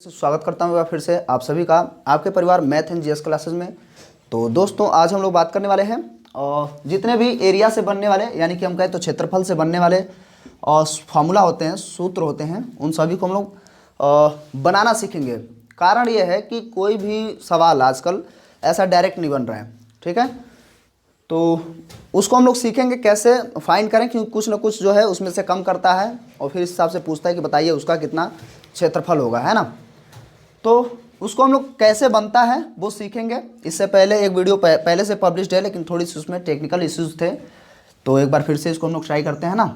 स्वागत करता हूँ फिर से आप सभी का आपके परिवार मैथ एंड जीएस क्लासेस में। तो दोस्तों आज हम लोग बात करने वाले हैं और जितने भी एरिया से बनने वाले यानी कि हम कहें तो क्षेत्रफल से बनने वाले और फार्मूला होते हैं, सूत्र होते हैं, उन सभी को हम लोग बनाना सीखेंगे। कारण ये है कि कोई भी सवाल आजकल ऐसा डायरेक्ट नहीं बन रहा है, ठीक है। तो उसको हम लोग सीखेंगे कैसे फाइंड करें, क्योंकि कुछ ना कुछ जो है उसमें से कम करता है और फिर इस हिसाब से पूछता है कि बताइए उसका कितना क्षेत्रफल होगा, है ना। तो उसको हम लोग कैसे बनता है वो सीखेंगे। इससे पहले एक वीडियो पहले से पब्लिश्ड है, लेकिन थोड़ी सी उसमें टेक्निकल इश्यूज थे, तो एक बार फिर से इसको हम लोग ट्राई करते हैं ना।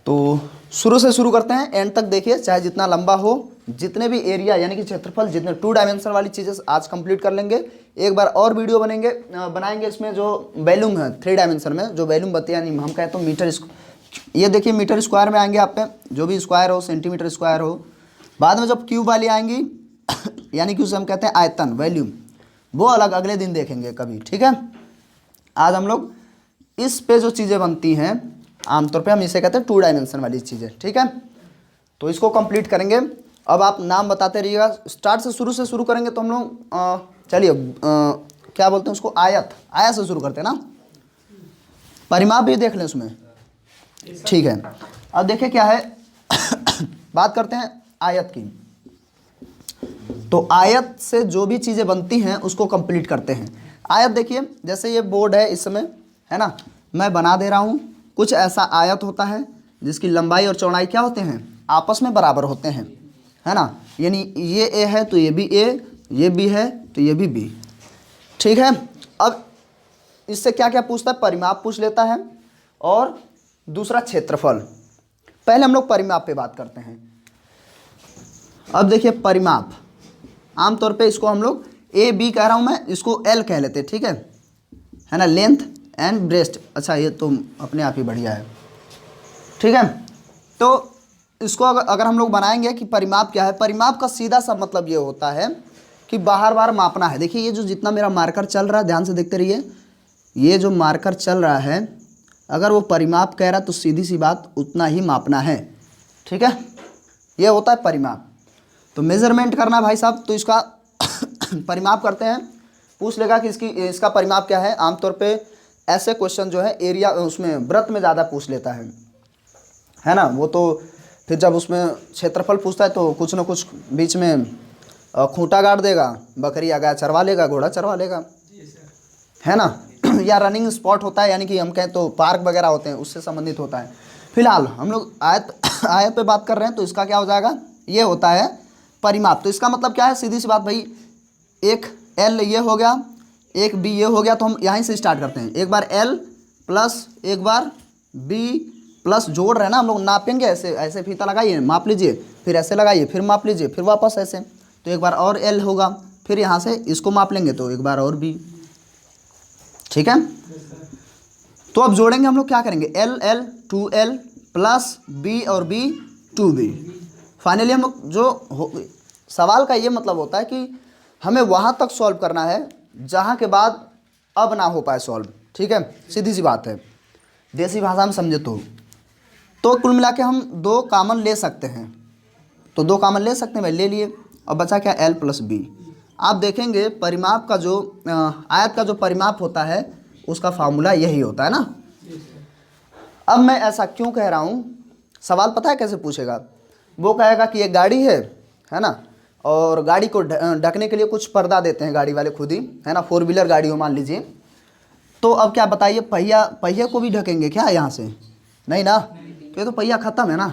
तो शुरू से शुरू करते हैं, एंड तक देखिए, चाहे जितना लंबा हो। जितने भी एरिया यानी कि क्षेत्रफल, जितने 2 डायमेंशन वाली चीज़ें आज कंप्लीट कर लेंगे। एक बार और वीडियो बनाएंगे इसमें जो वॉल्यूम है 3 डायमेंशन में, जो वॉल्यूम बताया यानी हम कहते हैं मीटर, ये देखिए मीटर स्क्वायर में आएंगे आप पे, जो भी स्क्वायर हो, सेंटीमीटर स्क्वायर हो। बाद में जब क्यूब वाली आएंगी यानी कि उसे हम कहते हैं आयतन, वॉल्यूम, वो अलग अगले दिन देखेंगे कभी, ठीक है। आज हम लोग इस पे जो चीज़ें बनती हैं आमतौर पे हम इसे कहते हैं 2 डायमेंशन वाली चीज़ें, ठीक है। तो इसको कंप्लीट करेंगे। अब आप नाम बताते रहिएगा, स्टार्ट से शुरू करेंगे तो हम लोग चलिए क्या बोलते हैं उसको, आयत से शुरू करते हैं ना। परिमाप भी देख लें उसमें, ठीक है। अब देखिए क्या है बात करते हैं आयत की। तो आयत से जो भी चीज़ें बनती हैं उसको कंप्लीट करते हैं। आयत देखिए, जैसे ये बोर्ड है इस समय, है ना, मैं बना दे रहा हूँ। कुछ ऐसा आयत होता है जिसकी लंबाई और चौड़ाई क्या होते हैं, आपस में बराबर होते हैं, है ना। यानी ये ए है तो ये भी ए, ये बी है तो ये भी बी, ठीक है। अब इससे क्या क्या पूछता है, परिमाप पूछ लेता है और दूसरा क्षेत्रफल। पहले हम लोग परिमाप पे बात करते हैं। अब देखिए परिमाप, आमतौर पे इसको हम लोग ए बी कह रहा हूँ मैं, इसको एल कह लेते हैं, ठीक है ना, लेंथ एंड ब्रेस्ट। अच्छा ये तो अपने आप ही बढ़िया है, ठीक है। तो इसको अगर हम लोग बनाएंगे कि परिमाप क्या है, परिमाप का सीधा सा मतलब ये होता है कि बार बार मापना है। देखिए ये जो जितना मेरा मार्कर चल रहा है, ध्यान से देखते रहिए, ये जो मार्कर चल रहा है अगर वो परिमाप कह रहा है तो सीधी सी बात उतना ही मापना है, ठीक है। ये होता है परिमाप। तो मेजरमेंट करना भाई साहब, तो इसका परिमाप करते हैं। पूछ लेगा कि इसका परिमाप क्या है। आमतौर पे ऐसे क्वेश्चन जो है एरिया उसमें वृत्त में ज़्यादा पूछ लेता है ना। वो तो फिर जब उसमें क्षेत्रफल पूछता है तो कुछ ना कुछ बीच में खूंटा गाड़ देगा, बकरी आ गया चरवा लेगा, घोड़ा चरवा लेगा, है ना। या रनिंग स्पॉट होता है, यानी कि हम कहें तो पार्क वगैरह होते हैं, उससे संबंधित होता है। फिलहाल हम लोग आयत पे बात कर रहे हैं, तो इसका क्या हो जाएगा, ये होता है परिमाप। तो इसका मतलब क्या है, सीधी सी बात भाई, एक एल ये हो गया, एक बी ये हो गया, तो हम यहीं से स्टार्ट करते हैं। एक बार एल प्लस एक बार बी प्लस, जोड़ रहे हैं ना हम लोग, नापेंगे ऐसे ऐसे, फीता लगाइए माप लीजिए, फिर ऐसे लगाइए, फिर माप लीजिए, फिर वापस ऐसे। तो एक बार और एल होगा, फिर यहाँ से इसको माप लेंगे तो एक बार और बी, ठीक है। तो अब जोड़ेंगे हम लोग, क्या करेंगे, L L 2L plus B और बी 2B। फाइनली हम लोग जो सवाल का ये मतलब होता है कि हमें वहाँ तक सॉल्व करना है जहाँ के बाद अब ना हो पाए सॉल्व, ठीक है। सीधी सी बात है, देसी भाषा में समझे तो कुल मिला के हम 2 कॉमन ले सकते हैं, तो 2 कॉमन ले सकते हैं भाई, ले लिए। अब बचा क्या, L प्लस बी। आप देखेंगे परिमाप का जो आयत का जो परिमाप होता है उसका फार्मूला यही होता है ना। अब मैं ऐसा क्यों कह रहा हूँ, सवाल पता है कैसे पूछेगा, वो कहेगा कि एक गाड़ी है ना, और गाड़ी को ढकने के लिए कुछ पर्दा देते हैं गाड़ी वाले खुद ही, है ना। 4 व्हीलर गाड़ी हो मान लीजिए, तो अब क्या बताइए, पहिया को भी ढकेंगे क्या यहाँ से, नहीं ना, ये तो पहिया ख़त्म है ना,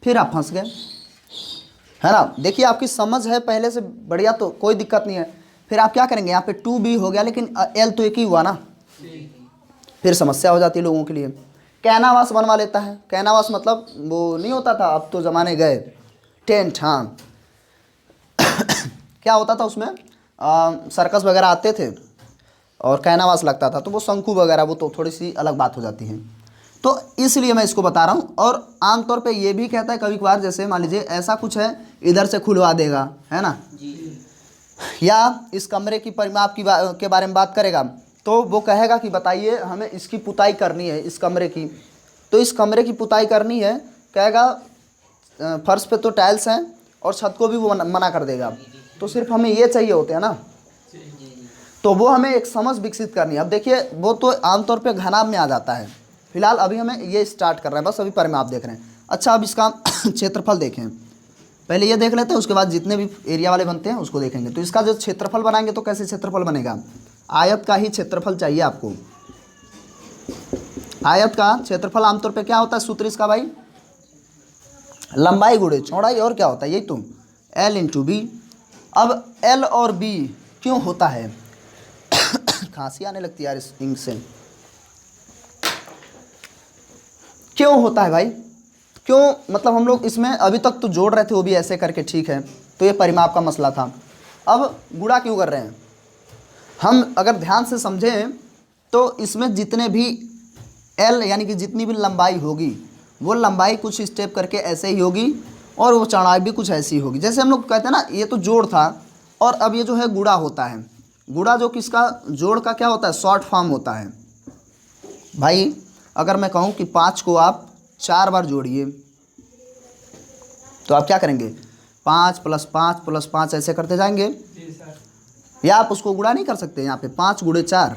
फिर आप फंस गए, है ना। देखिए आपकी समझ है पहले से बढ़िया, तो कोई दिक्कत नहीं है। फिर आप क्या करेंगे, यहाँ पे 2B हो गया, लेकिन L तो एक ही हुआ ना, फिर समस्या हो जाती है लोगों के लिए। कैनावास बनवा लेता है, कैनावास मतलब वो नहीं होता था, अब तो ज़माने गए, टेंट, हाँ क्या होता था उसमें, सर्कस वगैरह आते थे और कैनावास लगता था, तो वो शंकु वगैरह, वो तो थोड़ी सी अलग बात हो जाती है। तो इसलिए मैं इसको बता रहा हूँ। और आमतौर पे ये भी कहता है कभी कभार, जैसे मान लीजिए ऐसा कुछ है, इधर से खुलवा देगा, है ना, या इस कमरे की परिमाप के बारे में बात करेगा, तो वो कहेगा कि बताइए हमें इसकी पुताई करनी है, इस कमरे की, तो इस कमरे की पुताई करनी है, कहेगा फर्श पे तो टाइल्स हैं और छत को भी वो मना कर देगा। तो सिर्फ हमें ये चाहिए होते हैं ना, तो वो हमें एक समझ विकसित करनी है। अब देखिए वो तो आमतौर पे घनाभ में आ जाता है, फिलहाल अभी हमें ये स्टार्ट कर रहे हैं, बस अभी परिमाप देख रहे हैं। अच्छा अब इसका क्षेत्रफल देखें, पहले ये देख लेते हैं, उसके बाद जितने भी एरिया वाले बनते हैं उसको देखेंगे। तो इसका जो क्षेत्रफल बनाएंगे तो कैसे क्षेत्रफल बनेगा, आयत का ही क्षेत्रफल चाहिए आपको। आयत का क्षेत्रफल आमतौर पे क्या होता है, सूत्र इसका भाई लंबाई गुणे चौड़ाई, और क्या होता है, यही तो L इंटू बी। अब L और B क्यों होता है, खांसी आने लगती है यार इस इंक से, क्यों होता है भाई, क्यों मतलब हम लोग इसमें अभी तक तो जोड़ रहे थे वो भी ऐसे करके, ठीक है, तो ये परिमाप का मसला था। अब गुणा क्यों कर रहे हैं, हम अगर ध्यान से समझें तो इसमें जितने भी L यानी कि जितनी भी लंबाई होगी वो लंबाई कुछ स्टेप करके ऐसे ही होगी और वो चौड़ाई भी कुछ ऐसी होगी। जैसे हम लोग कहते हैं ना, ये तो जोड़ था और अब ये जो है गुणा होता है। गुणा जो किसका, जोड़ का क्या होता है, शॉर्ट फॉर्म होता है। भाई अगर मैं कहूँ कि 5 को आप 4 बार जोड़िए तो आप क्या करेंगे, 5 + 5 + 5 ऐसे करते जाएंगे, या आप उसको गुणा नहीं कर सकते, यहाँ पे 5 × 4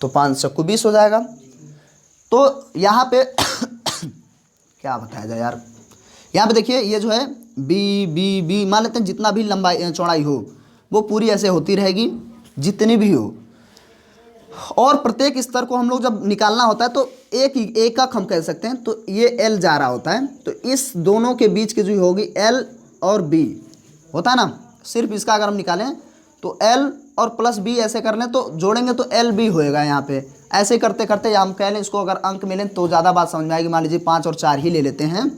तो 5 × 20 हो जाएगा। तो यहाँ पे क्या बताया जाए यार, यहाँ पे देखिए ये जो है बी मान लेते हैं, जितना भी लंबाई चौड़ाई हो वो पूरी ऐसे होती रहेगी जितनी भी हो, और प्रत्येक स्तर को हम लोग जब निकालना होता है तो एक का हम कह सकते हैं, तो ये L जा रहा होता है, तो इस दोनों के बीच की जो होगी L और B होता है ना, सिर्फ इसका अगर हम निकालें तो L और +B ऐसे कर लें तो जोड़ेंगे तो LB होएगा। यहाँ पे ऐसे करते करते हम कह लें इसको, अगर अंक मिलें तो ज़्यादा बात समझ में आएगी, मान लीजिए 5 और 4 ही ले लेते हैं।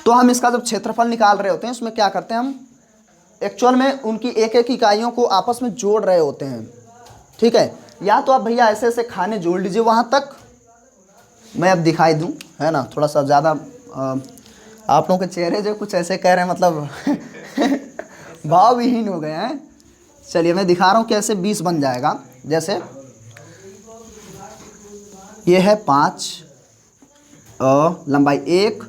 तो हम इसका जब क्षेत्रफल निकाल रहे होते हैं उसमें क्या करते हैं, हम एक्चुअल में उनकी एक एक इकाइयों को आपस में जोड़ रहे होते हैं, ठीक है। या तो आप भैया ऐसे ऐसे खाने जोड़ लीजिए, वहाँ तक मैं अब दिखाई दूँ, है ना, थोड़ा सा ज़्यादा आप लोगों के चेहरे जो कुछ ऐसे कह रहे हैं मतलब भावविहीन हो गए हैं। चलिए मैं दिखा रहा हूँ कैसे 20 बन जाएगा। जैसे ये है 5 लंबाई 1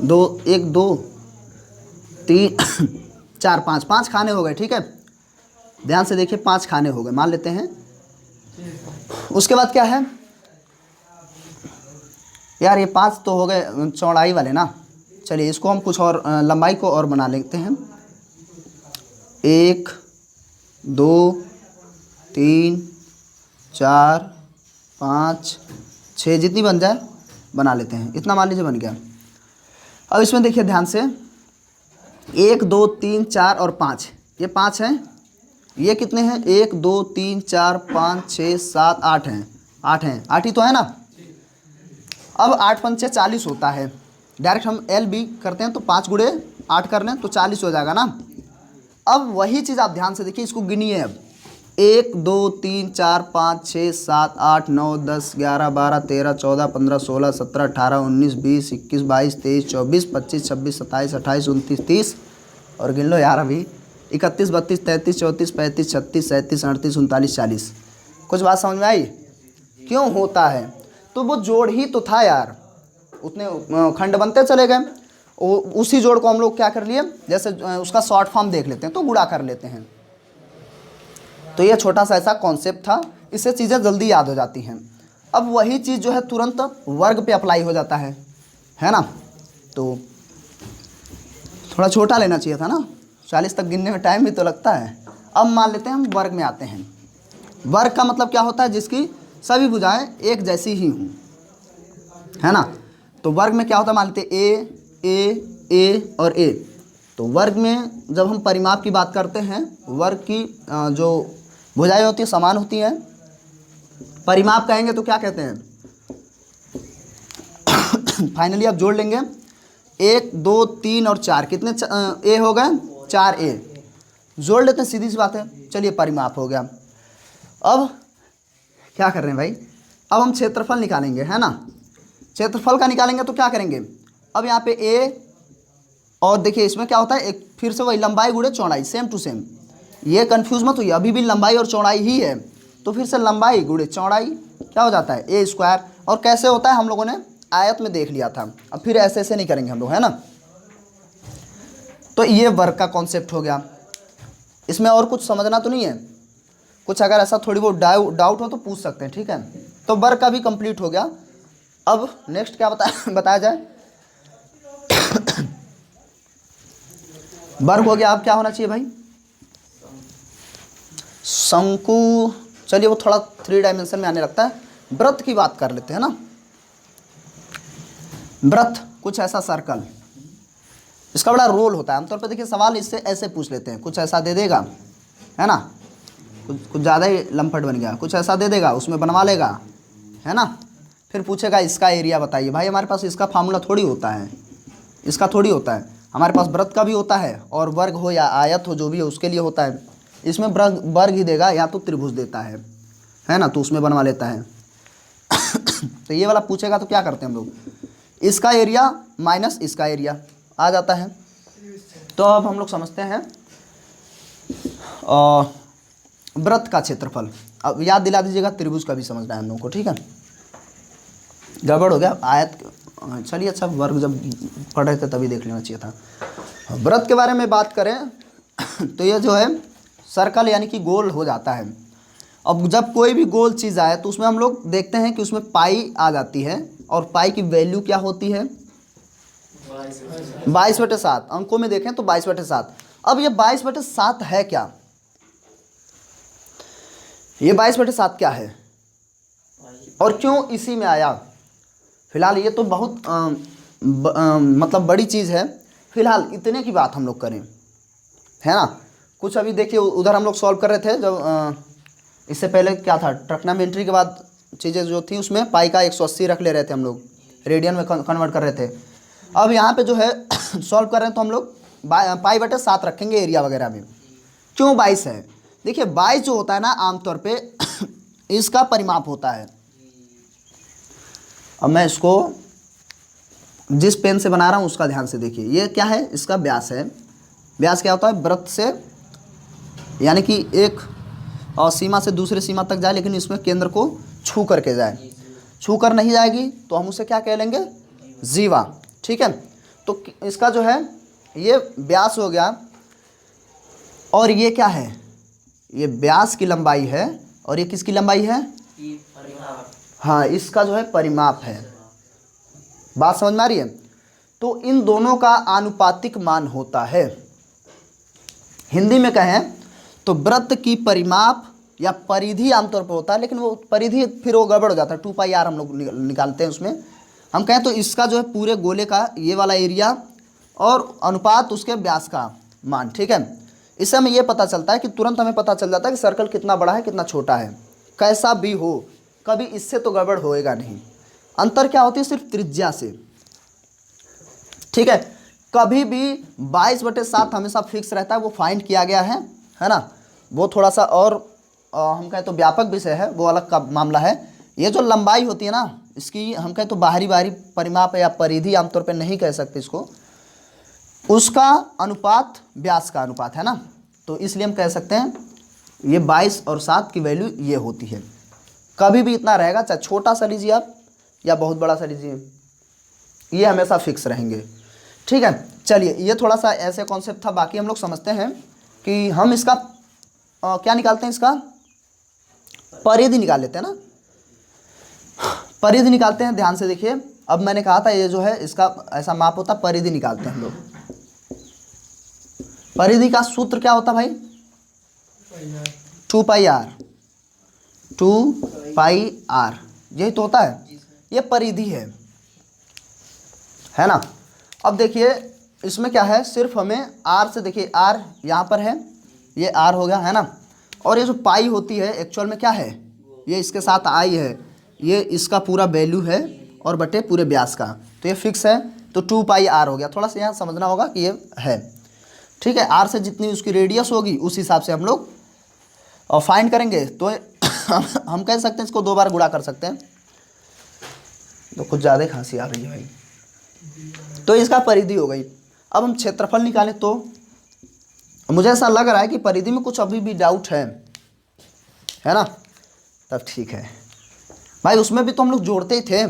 2 1 2 3 4 5 खाने हो गए, ठीक है, ध्यान से देखिए 5 खाने हो गए मान लेते हैं। उसके बाद क्या है यार, ये 5 तो हो गए चौड़ाई वाले ना, चलिए इसको हम कुछ और लंबाई को और बना लेते हैं, 1 2 3 4 5 6 जितनी बन जाए बना लेते हैं, इतना मान लीजिए बन गया। अब इसमें देखिए ध्यान से 1 2 3 4 और 5, ये 5 हैं, ये कितने हैं 1 2 3 4 5 6 7 8 हैं, 8 हैं, 8 ही तो है ना। अब 8 पंचे 40 होता है, डायरेक्ट हम LB करते हैं तो 5 × 8 कर लें तो 40 हो जाएगा ना। अब वही चीज़ आप ध्यान से देखिए, इसको गिनिए अब 1 2 3 4 5 6 7 8 9 10 11 12 13 14 15 16 17 18 19 20 21 22 23 24 25 26 27 28 29 30 और गिन लो यार अभी 31 32 33 34 35 36 37 38 39 40। कुछ बात समझ में आई क्यों होता है, तो वो जोड़ ही तो था यार, उतने खंड बनते चले गए, उसी जोड़ को हम लोग क्या कर लिए, जैसे उसका शॉर्ट फॉर्म देख लेते हैं तो गुणा कर लेते हैं। तो ये छोटा सा ऐसा कॉन्सेप्ट था, इससे चीज़ें जल्दी याद हो जाती हैं। अब वही चीज़ जो है तुरंत वर्ग पे अप्लाई हो जाता है ना। तो थोड़ा छोटा लेना चाहिए था ना, 40 तक गिनने में टाइम भी तो लगता है। अब मान लेते हैं हम वर्ग में आते हैं। वर्ग का मतलब क्या होता है, जिसकी सभी भुजाएं एक जैसी ही हों, है ना। तो वर्ग में क्या होता है, मान लेते हैं ए और ए। तो वर्ग में जब हम परिमाप की बात करते हैं, वर्ग की जो भुजाएं होती है समान होती हैं। परिमाप कहेंगे तो क्या कहते हैं, फाइनली आप जोड़ लेंगे 1 2 3 और 4, कितने ए हो गए 4 ए, जोड़ लेते हैं, सीधी सी बात है। चलिए परिमाप हो गया। अब क्या कर रहे हैं भाई, अब हम क्षेत्रफल निकालेंगे, है ना। क्षेत्रफल का निकालेंगे तो क्या करेंगे, अब यहाँ पे ए, और देखिए इसमें क्या होता है, एक फिर से वही लंबाई गुणे चौड़ाई, सेम टू सेम, ये कन्फ्यूज मत होइए, अभी भी लंबाई और चौड़ाई ही है। तो फिर से लंबाई गुणे चौड़ाई क्या हो जाता है, A²। और कैसे होता है हम लोगों ने आयत में देख लिया था, अब फिर ऐसे ऐसे नहीं करेंगे हम लोग, है ना। तो ये वर्ग का कॉन्सेप्ट हो गया। इसमें और कुछ समझना तो नहीं है, कुछ अगर ऐसा थोड़ी बहुत डाउट हो तो पूछ सकते हैं, ठीक है। तो वर्ग का भी कंप्लीट हो गया। अब नेक्स्ट क्या बताया जाए। वर्ग हो गया, अब क्या होना चाहिए भाई, शंकु। चलिए वो थोड़ा 3 डायमेंशन में आने लगता है। वृत्त की बात कर लेते हैं ना। वृत्त कुछ ऐसा सर्कल, इसका बड़ा रोल होता है। आमतौर पर देखिए सवाल इससे ऐसे पूछ लेते हैं, कुछ ऐसा दे देगा, है ना, कुछ ज़्यादा ही लम्पट बन गया, कुछ ऐसा दे देगा, उसमें बनवा लेगा, है ना। फिर पूछेगा इसका एरिया बताइए। भाई हमारे पास इसका फार्मूला थोड़ी होता है, इसका थोड़ी होता है। हमारे पास वृत्त का भी होता है, और वर्ग हो या आयत हो जो भी हो उसके लिए होता है। इसमें वर्ग ही देगा या तो त्रिभुज देता है ना, तो उसमें बनवा लेता है। तो ये वाला पूछेगा तो क्या करते हैं हम लोग, इसका एरिया माइनस इसका एरिया आ जाता है। तो अब हम लोग समझते हैं वृत्त का क्षेत्रफल। अब याद दिला दीजिएगा, त्रिभुज का भी समझना है हम लोग को, ठीक है। गड़बड़ हो गया आयत, चलिए अच्छा वर्ग जब पढ़ रहे थे तभी देख लेना चाहिए था। वृत्त के बारे में बात करें तो ये जो है सर्कल यानी कि गोल हो जाता है। अब जब कोई भी गोल चीज़ आए तो उसमें हम लोग देखते हैं कि उसमें पाई आ जाती है, और पाई की वैल्यू क्या होती है, 22/7। अंकों में देखें तो 22/7। अब ये 22/7 है क्या, ये 22/7 क्या है और क्यों इसी में आया। फिलहाल ये तो बहुत मतलब बड़ी चीज़ है। फिलहाल इतने की बात हम लोग करें, है ना। कुछ अभी देखिए उधर हम लोग सॉल्व कर रहे थे, जब इससे पहले क्या था, ट्रिग्नोमेट्री के बाद चीज़ें जो थी उसमें पाई का 180 रख ले रहे थे हम लोग, रेडियन में कन्वर्ट कर रहे थे। अब यहाँ पे जो है सॉल्व कर रहे हैं तो हम लोग पाई/7 रखेंगे एरिया वगैरह में। क्यों 22 है, देखिए 22 जो होता है ना आमतौर पे इसका परिमाप होता है। अब मैं इसको जिस पेन से बना रहा हूँ उसका ध्यान से देखिए, ये क्या है, इसका व्यास है। व्यास क्या होता है, वृत्त से यानी कि एक सीमा से दूसरे सीमा तक जाए, लेकिन इसमें केंद्र को छू करके जाए। छू कर नहीं जाएगी तो हम उसे क्या कह लेंगे, जीवा, ठीक है। तो इसका जो है ये व्यास हो गया, और ये क्या है, ये व्यास की लंबाई है, और ये किसकी लंबाई है, हाँ इसका जो है परिमाप है। बात समझ में आ रही है। तो इन दोनों का आनुपातिक मान होता है। हिंदी में कहें तो वृत्त की परिमाप या परिधि आमतौर पर होता है, लेकिन वो परिधि फिर वो गड़बड़ हो जाता है, 2πr हम लोग निकालते हैं उसमें। हम कहें तो इसका जो है पूरे गोले का ये वाला एरिया और अनुपात उसके व्यास का मान, ठीक है। इससे हमें ये पता चलता है कि तुरंत हमें पता चल जाता है कि सर्कल कितना बड़ा है कितना छोटा है। कैसा भी हो, कभी इससे तो गड़बड़ होएगा नहीं। अंतर क्या होती है, सिर्फ त्रिज्या से, ठीक है। कभी भी 22/7 हमेशा फिक्स रहता है, वो फाइंड किया गया है ना। वो थोड़ा सा और हम कहें तो व्यापक विषय है, वो अलग का मामला है। ये जो लंबाई होती है ना, इसकी हम कहें तो बाहरी परिमाप या परिधि आमतौर पर नहीं कह सकते इसको, उसका अनुपात व्यास का अनुपात है ना। तो इसलिए हम कह सकते हैं ये 22 और 7 की वैल्यू ये होती है। कभी भी इतना रहेगा, चाहे छोटा सा लीजिए आप या बहुत बड़ा सा लीजिए, ये हमेशा फिक्स रहेंगे, ठीक है। चलिए ये थोड़ा सा ऐसे कॉन्सेप्ट था। बाकी हम लोग समझते हैं कि हम इसका क्या निकालते हैं, इसका परिधि निकाल लेते हैं ना, परिधि निकालते हैं। ध्यान से देखिए, अब मैंने कहा था ये जो है इसका ऐसा माप होता है, परिधि निकालते हैं हम लोग। परिधि का सूत्र क्या होता भाई, 2πr, 2πr, यही तो होता है, ये परिधि है ना। अब देखिए इसमें क्या है, सिर्फ हमें r से, देखिए r यहाँ पर है, ये r हो गया है ना। और ये जो पाई होती है एक्चुअल में क्या है, ये इसके साथ आई है, ये इसका पूरा वैल्यू है और बटे पूरे व्यास का, तो ये फिक्स है। तो 2πr हो गया। थोड़ा सा यहाँ समझना होगा कि ये है, ठीक है। r से जितनी उसकी रेडियस होगी उस हिसाब से हम लोग फाइंड करेंगे। तो हम कह सकते हैं इसको 2 बार गुणा कर सकते हैं। तो कुछ ज़्यादा खांसी आ रही है भाई। तो इसका परिधि हो गई। अब हम क्षेत्रफल निकालें तो मुझे ऐसा लग रहा है कि परिधि में कुछ अभी भी डाउट है ना, तब ठीक है भाई। उसमें भी तो हम लोग जोड़ते ही थे,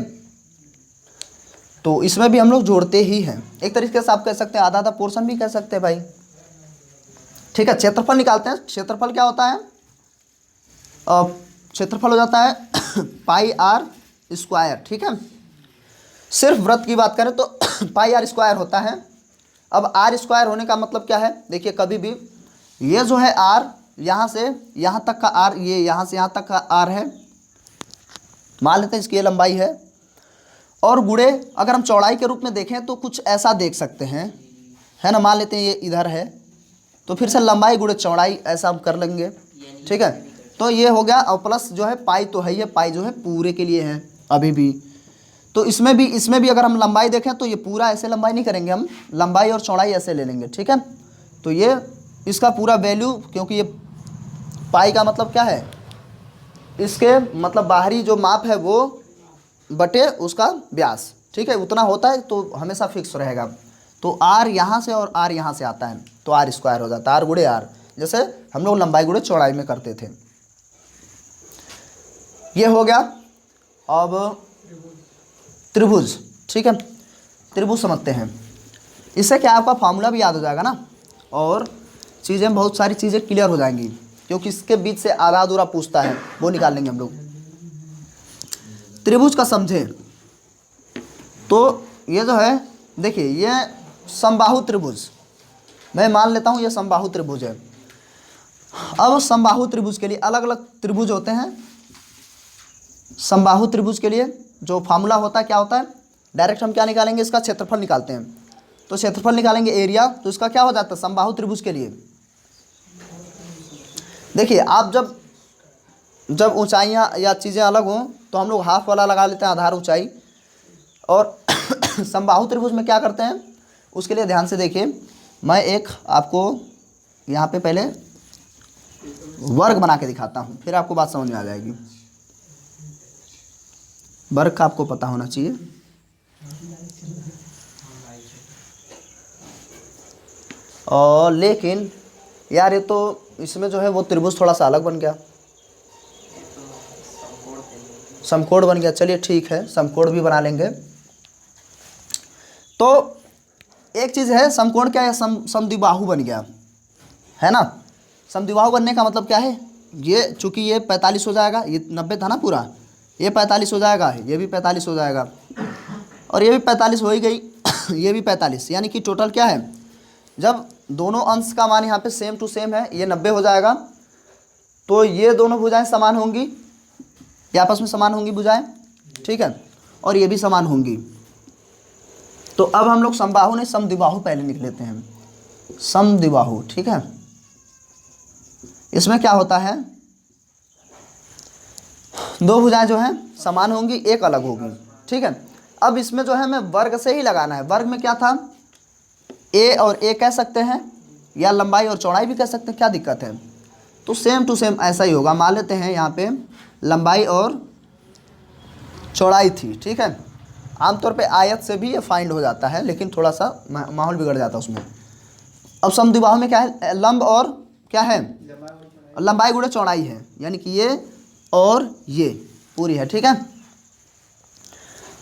तो इसमें भी हम लोग जोड़ते ही हैं। एक तरीके से आप कह सकते हैं आधा आधा पोर्शन भी कह सकते हैं भाई। ठीक है, क्षेत्रफल निकालते हैं। क्षेत्रफल क्या होता है? क्षेत्रफल हो जाता है पाई आर स्क्वायर। ठीक है, सिर्फ वृत्त की बात करें तो पाई आर स्क्वायर होता है। अब आर स्क्वायर होने का मतलब क्या है? देखिए कभी भी ये जो है आर, यहाँ से यहाँ तक का आर, ये यहाँ से यहाँ तक का आर है, मान लेते हैं इसकी ये लंबाई है। और गुणे अगर हम चौड़ाई के रूप में देखें तो कुछ ऐसा देख सकते हैं, है ना। मान लेते हैं ये इधर है, तो फिर से लंबाई गुणे चौड़ाई ऐसा हम कर लेंगे। ठीक है, तो ये हो गया। और प्लस जो है पाई तो है, ये पाई जो है पूरे के लिए है अभी भी। तो इसमें भी अगर हम लंबाई देखें तो ये पूरा ऐसे लंबाई नहीं करेंगे, हम लंबाई और चौड़ाई ऐसे ले लेंगे। ठीक है, तो ये इसका पूरा वैल्यू, क्योंकि ये पाई का मतलब क्या है, इसके मतलब बाहरी जो माप है वो बटे उसका व्यास। ठीक है, उतना होता है तो हमेशा फिक्स रहेगा। तो आर यहाँ से और आर यहाँ से आता है तो आर स्क्वायर हो जाता है, आर गुणे आर, जैसे हम लोग लंबाई गुणे चौड़ाई में करते थे। ये हो गया। अब त्रिभुज। ठीक है, त्रिभुज समझते हैं। इससे क्या आपका फार्मूला भी याद हो जाएगा ना, और चीज़ें बहुत सारी चीज़ें क्लियर हो जाएंगी, क्योंकि इसके बीच से आधा अधूरा पूछता है, वो निकाल लेंगे हम लोग। त्रिभुज का समझें तो ये जो है, देखिए ये समबाहु त्रिभुज, मैं मान लेता हूँ ये समबाहु त्रिभुज है। अब समबाहु त्रिभुज के लिए अलग अलग त्रिभुज होते हैं। समबाहु त्रिभुज के लिए जो फार्मूला होता है क्या होता है, डायरेक्ट हम क्या निकालेंगे, इसका क्षेत्रफल निकालते हैं। तो क्षेत्रफल निकालेंगे एरिया, तो इसका क्या हो जाता है समबाहु त्रिभुज के लिए। देखिए आप जब ऊंचाइयाँ या चीज़ें अलग हों तो हम लोग हाफ वाला लगा लेते हैं आधार ऊंचाई। और समबाहु त्रिभुज में क्या करते हैं, उसके लिए ध्यान से देखिए। मैं एक आपको यहाँ पे पहले वर्ग बना के दिखाता हूँ, फिर आपको बात समझ में आ जाएगी। वर्ग का आपको पता होना चाहिए। और लेकिन यार ये तो इसमें जो है वो त्रिभुज थोड़ा सा अलग बन गया, समकोण बन गया। चलिए ठीक है, समकोण भी बना लेंगे। तो एक चीज़ है, समकोण क्या है, समद्विबाहु बन गया, है ना। समद्विबाहु बनने का मतलब क्या है, ये चूंकि ये 45 हो जाएगा, ये 90 था ना पूरा, ये 45 हो जाएगा, ये भी 45 हो जाएगा, और ये भी 45 हो ही गई ये भी 45, यानी कि टोटल क्या है, जब दोनों अंश का मान यहाँ पे सेम टू सेम है, ये 90 हो जाएगा, तो ये दोनों भुजाएं समान होंगी, ये आपस में समान होंगी भुजाएं। ठीक है, और ये भी समान होंगी। तो अब हम लोग समबाहु नहीं समद्विबाहु पहले लिख लेते हैं, समद्विबाहु। ठीक है, इसमें क्या होता है, दो भुजाएं जो हैं समान होंगी, एक अलग होगी। ठीक है, अब इसमें जो है हमें वर्ग से ही लगाना है। वर्ग में क्या था, ए और ए कह सकते हैं, या लंबाई और चौड़ाई भी कह सकते हैं, क्या दिक्कत है। तो सेम टू सेम ऐसा ही होगा। मान लेते हैं यहाँ पे लंबाई और चौड़ाई थी। ठीक है, आमतौर पे आयत से भी ये फाइंड हो जाता है, लेकिन थोड़ा सा माहौल बिगड़ जाता है उसमें। अब समद्विबाहु में क्या है, लंब और क्या है, लंबाई गुणे चौड़ाई है, यानी कि ये और ये पूरी है। ठीक है,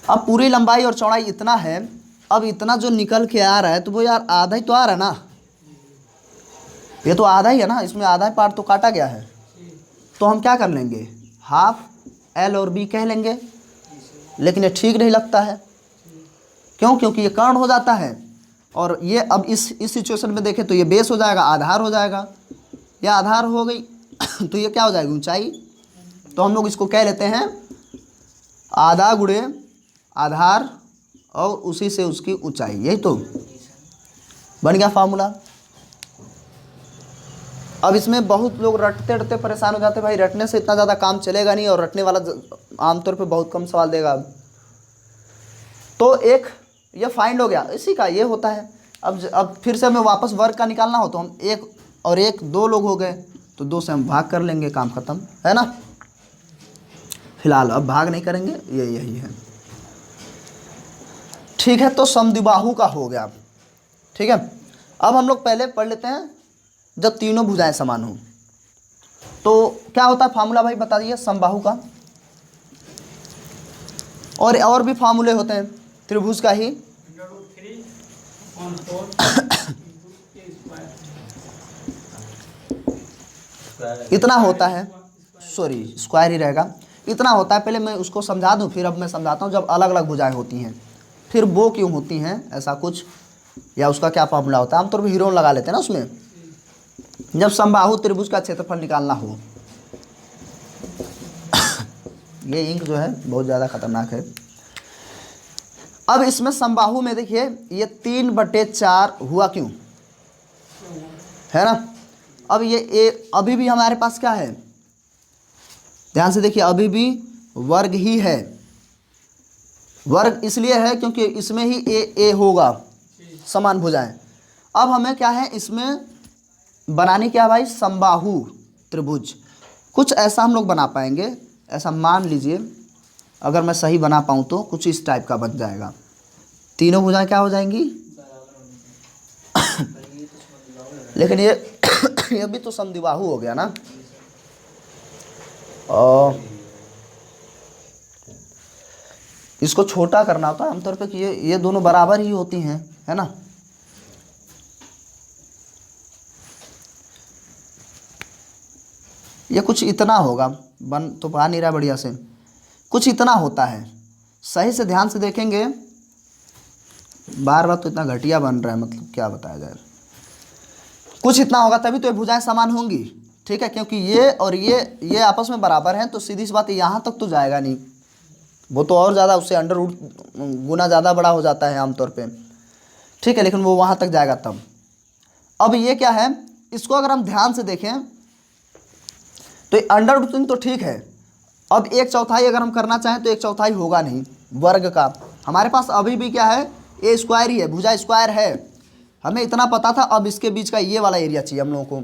अब पूरी लंबाई और चौड़ाई इतना है, अब इतना जो निकल के आ रहा है तो वो यार आधा ही तो आ रहा है ना, ये तो आधा ही है ना, इसमें आधा ही पार्ट तो काटा गया है। तो हम क्या कर लेंगे, हाफ एल और बी कह लेंगे। लेकिन ये ठीक नहीं लगता है, क्यों, क्योंकि ये कर्ण हो जाता है, और ये अब इस सिचुएशन में देखें तो ये बेस हो जाएगा, आधार हो जाएगा, या आधार हो गई तो ये क्या हो जाएगी, ऊंचाई। तो हम लोग इसको कह लेते हैं आधा गुणे आधार और उसी से उसकी ऊंचाई, यही तो बन गया फार्मूला। अब इसमें बहुत लोग रटते रटते परेशान हो जाते हैं, भाई रटने से इतना ज़्यादा काम चलेगा नहीं, और रटने वाला आमतौर पे बहुत कम सवाल देगा। तो एक ये फाइंड हो गया, इसी का ये होता है। अब फिर से हमें वापस वर्ग का निकालना हो तो हम एक और एक दो लोग हो गए, तो दो से हम भाग कर लेंगे, काम खत्म, है ना। फिलहाल अब भाग नहीं करेंगे, ये यही है। ठीक है, तो समद्विबाहु का हो गया। ठीक है, अब हम लोग पहले पढ़ लेते हैं जब तीनों भुजाएं समान हों तो क्या होता है फार्मूला, भाई बता दीजिए समबाहु का। और भी फार्मूले होते हैं, त्रिभुज का ही इतना होता है, सॉरी स्क्वायर ही रहेगा, इतना होता है। पहले मैं उसको समझा दूं, फिर अब मैं समझाता हूँ जब अलग अलग भुजाएं होती हैं फिर वो क्यों होती हैं ऐसा कुछ, या उसका क्या फॉर्मूला होता है। आमतौर पर हीरो लगा लेते हैं ना उसमें, जब समबाहु त्रिभुज का क्षेत्रफल निकालना हो। ये इंक जो है बहुत ज़्यादा खतरनाक है। अब इसमें समबाहु में देखिए ये 3/4 हुआ क्यों, है ना। अब ये अभी भी हमारे पास क्या है, ध्यान से देखिए, अभी भी वर्ग ही है। वर्ग इसलिए है क्योंकि इसमें ही ए होगा, समान भुजाएं। अब हमें क्या है इसमें बनानी, क्या भाई, समबाहु त्रिभुज। कुछ ऐसा हम लोग बना पाएंगे, ऐसा मान लीजिए, अगर मैं सही बना पाऊँ तो कुछ इस टाइप का बन जाएगा। तीनों भुजाएं क्या हो जाएंगी लेकिन ये भी तो समद्विबाहु हो गया ना। और इसको छोटा करना होता है आमतौर पे कि ये दोनों बराबर ही होती हैं, है ना। ये कुछ इतना होगा, बन तो पा नहीं रहा बढ़िया से, कुछ इतना होता है। सही से ध्यान से देखेंगे, बार बार तो इतना घटिया बन रहा है, मतलब क्या बताया जाए, कुछ इतना होगा तभी तो ये भुजाएं समान होंगी, ठीक है। क्योंकि ये और ये आपस में बराबर हैं, तो सीधी सी बात है यहाँ तक तो जाएगा नहीं, वो तो और ज़्यादा, उससे अंडर रूट गुना ज़्यादा बड़ा हो जाता है आमतौर पे, ठीक है, लेकिन वो वहाँ तक जाएगा तब। अब ये क्या है, इसको अगर हम ध्यान से देखें तो अंडर रूट 3 तो ठीक है। अब 1/4 अगर हम करना चाहें तो 1/4 होगा नहीं वर्ग का। हमारे पास अभी भी क्या है, ए स्क्वायर ही है, भुजा स्क्वायर है, हमें इतना पता था। अब इसके बीच का ये वाला एरिया चाहिए हम लोगों को,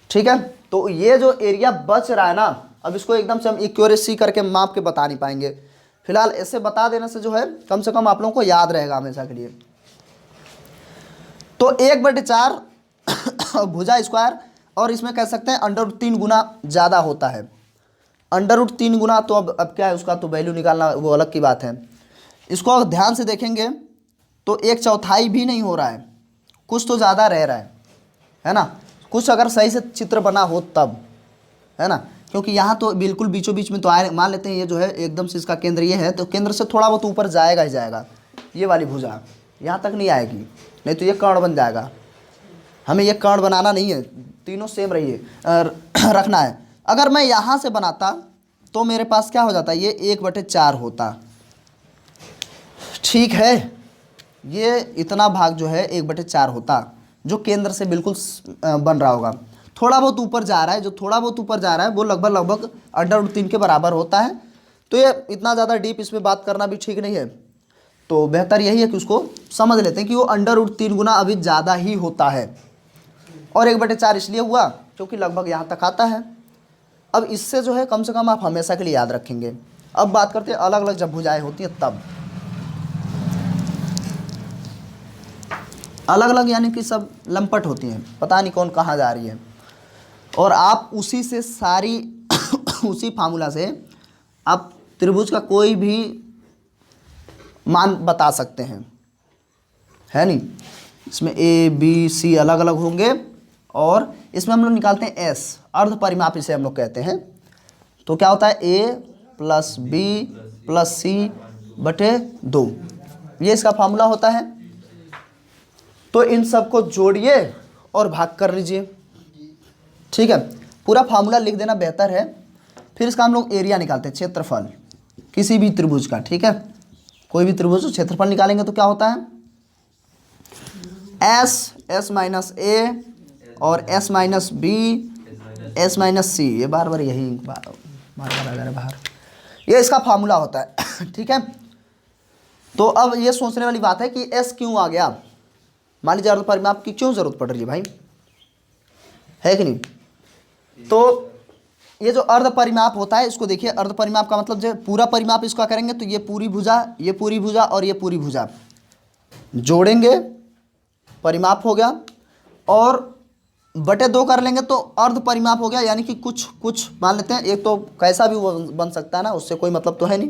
ठीक है। तो ये जो एरिया बच रहा है ना, अब इसको एकदम से हम एक्यूरेसी करके माप के बता नहीं पाएंगे। फिलहाल ऐसे बता देने से जो है कम से कम आप लोगों को याद रहेगा हमेशा के लिए। तो 1/4 भुजा स्क्वायर, और इसमें कह सकते हैं अंडर रूट 3 गुना ज़्यादा होता है। अंडर रूट 3 गुना, तो अब क्या है, उसका तो वैल्यू निकालना वो अलग की बात है। इसको अगर ध्यान से देखेंगे तो 1/4 भी नहीं हो रहा है, कुछ तो ज़्यादा रह रहा है ना। कुछ अगर सही से चित्र बना हो तब, है ना, क्योंकि यहाँ तो बिल्कुल बीचों बीच में तो आए, मान लेते हैं ये जो है एकदम से इसका केंद्र ये है, तो केंद्र से थोड़ा बहुत ऊपर जाएगा ही जाएगा। ये वाली भुजा यहाँ तक नहीं आएगी, नहीं तो ये कर्ण बन जाएगा। हमें ये कर्ण बनाना नहीं है, तीनों सेम रहिए रखना है। अगर मैं यहाँ से बनाता तो मेरे पास क्या हो जाता, ये 1/4 होता, ठीक है। ये इतना भाग जो है 1/4 होता, जो केंद्र से बिल्कुल बन रहा होगा। थोड़ा बहुत ऊपर जा रहा है, जो थोड़ा बहुत ऊपर जा रहा है वो लगभग अंडर रूट 3 के बराबर होता है। तो ये इतना ज़्यादा डीप इसमें बात करना भी ठीक नहीं है, तो बेहतर यही है कि उसको समझ लेते हैं कि वो अंडर रूट 3 गुना अभी ज़्यादा ही होता है। और 1/4 इसलिए हुआ क्योंकि लगभग यहाँ तक आता है। अब इससे जो है कम से कम आप हमेशा के लिए याद रखेंगे। अब बात करते हैं अलग अलग जब भुजाएं होती हैं तब, अलग अलग यानी कि सब लंपट होती हैं, पता नहीं कौन कहाँ जा रही है, और आप उसी से सारी उसी फार्मूला से आप त्रिभुज का कोई भी मान बता सकते हैं, है नहीं। इसमें ए बी सी अलग अलग होंगे, और इसमें हम लोग निकालते हैं एस, अर्ध परिमाप इसे हम लोग कहते हैं। तो क्या होता है, ए प्लस बी प्लस सी बटे 2, ये इसका फार्मूला होता है। तो इन सबको जोड़िए और भाग कर लीजिए, ठीक है। पूरा फार्मूला लिख देना बेहतर है। फिर इसका हम लोग एरिया निकालते हैं, क्षेत्रफल किसी भी त्रिभुज का, ठीक है। कोई भी त्रिभुज क्षेत्रफल निकालेंगे तो क्या होता है, एस माइनस ए और S minus B S minus C, ये बार बार यही बार आ जा रहा है बाहर, ये इसका फार्मूला होता है, ठीक है। तो अब ये सोचने वाली बात है कि एस क्यों आ गया, मान लीजिए अर्ध परिमाप की क्यों जरूरत पड़ रही है भाई, है कि नहीं। तो ये जो अर्ध परिमाप होता है, इसको देखिए, अर्ध परिमाप का मतलब जो पूरा परिमाप इसका करेंगे तो ये पूरी भुजा और ये पूरी भुजा जोड़ेंगे, परिमाप हो गया, और बटे 2 कर लेंगे तो अर्ध परिमाप हो गया। यानी कि कुछ मान लेते हैं, एक तो कैसा भी वो बन सकता है ना, उससे कोई मतलब तो है नहीं,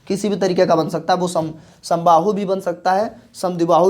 किसी भी तरीके का बन सकता है, वो समबाहु भी बन सकता है, समद्विबाहु